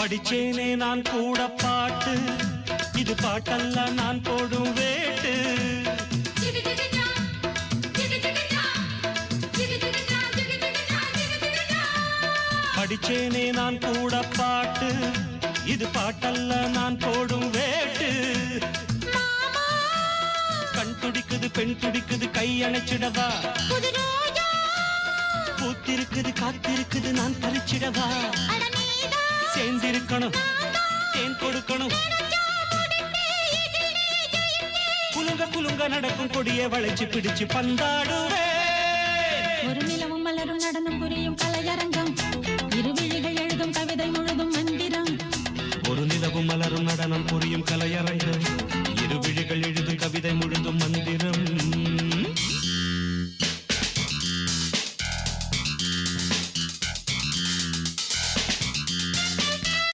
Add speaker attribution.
Speaker 1: படிச்சேனே நான் கூட பாட்டு, இது பாட்டல்ல நான் போடும் வேட்டு. படிச்சேனே நான் கூட பாட்டு, இது பாட்டல்ல நான் போடும் வேட்டு. கண் துடிக்குது பெண் துடிக்குது கை அணைச்சிடவா, பூத்திருக்குது காத்திருக்குது நான் பறிச்சிடவா. சேர்ந்திருக்கணும் தேன் கொடுக்கணும், குலுங்க குலுங்க நடக்கும் கொடியை வளைச்சு பிடிச்சு பந்தாடுவே.
Speaker 2: ஒரு நிலவும் மலரும் நடனம் புரியும் கலையரங்க